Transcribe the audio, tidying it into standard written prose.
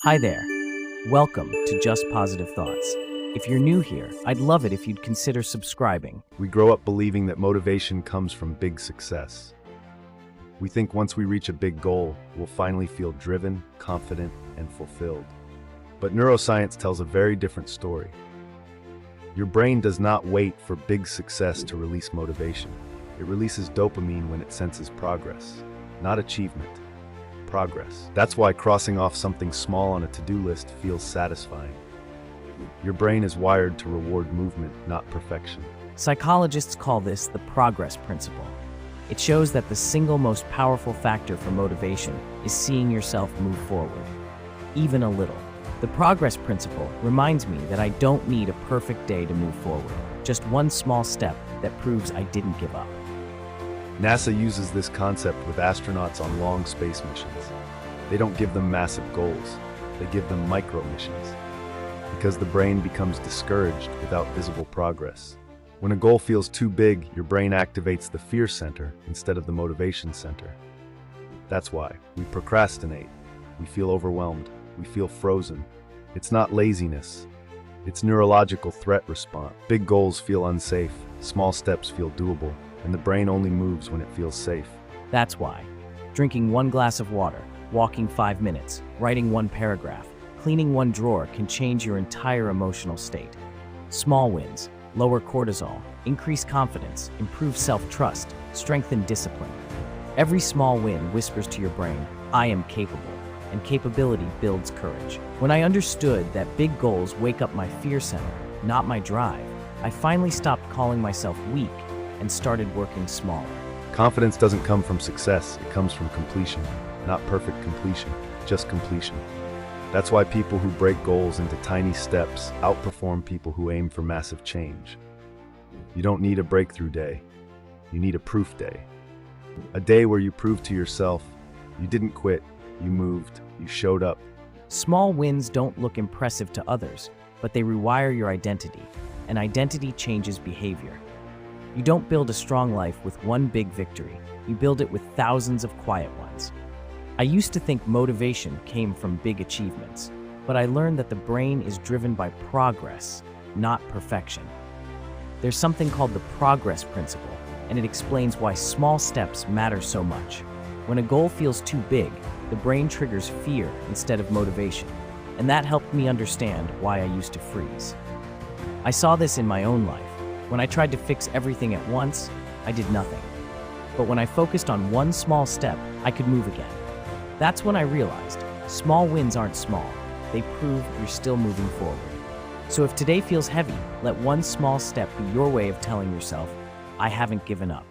Hi there. Welcome to Just Positive Thoughts. If you're new here, I'd love it if you'd consider subscribing. We grow up believing that motivation comes from big success. We think once we reach a big goal, we'll finally feel driven, confident, and fulfilled. But neuroscience tells a very different story. Your brain does not wait for big success to release motivation. It releases dopamine when it senses progress, not achievement. Progress. That's why crossing off something small on a to-do list feels satisfying. Your brain is wired to reward movement, not perfection. Psychologists call this the progress principle. It shows that the single most powerful factor for motivation is seeing yourself move forward, even a little. The progress principle reminds me that I don't need a perfect day to move forward, just one small step that proves I didn't give up. NASA uses this concept with astronauts on long space missions. They don't give them massive goals, they give them micro missions. Because the brain becomes discouraged without visible progress. When a goal feels too big, your brain activates the fear center instead of the motivation center. That's why we procrastinate, we feel overwhelmed, we feel frozen. It's not laziness, it's neurological threat response. Big goals feel unsafe, small steps feel doable, and the brain only moves when it feels safe. That's why drinking one glass of water, walking 5 minutes, writing one paragraph, cleaning one drawer can change your entire emotional state. Small wins, lower cortisol, increase confidence, improve self-trust, strengthen discipline. Every small win whispers to your brain, I am capable, and capability builds courage. When I understood that big goals wake up my fear center, not my drive, I finally stopped calling myself weak and started working smaller. Confidence doesn't come from success, it comes from completion. Not perfect completion, just completion. That's why people who break goals into tiny steps outperform people who aim for massive change. You don't need a breakthrough day, you need a proof day. A day where you prove to yourself, you didn't quit, you moved, you showed up. Small wins don't look impressive to others, but they rewire your identity, and identity changes behavior. You don't build a strong life with one big victory, you build it with thousands of quiet ones. I used to think motivation came from big achievements, but I learned that the brain is driven by progress, not perfection. There's something called the progress principle, and it explains why small steps matter so much. When a goal feels too big, the brain triggers fear instead of motivation, and that helped me understand why I used to freeze. I saw this in my own life. When I tried to fix everything at once, I did nothing. But when I focused on one small step, I could move again. That's when I realized small wins aren't small. They prove you're still moving forward. So if today feels heavy, let one small step be your way of telling yourself, I haven't given up.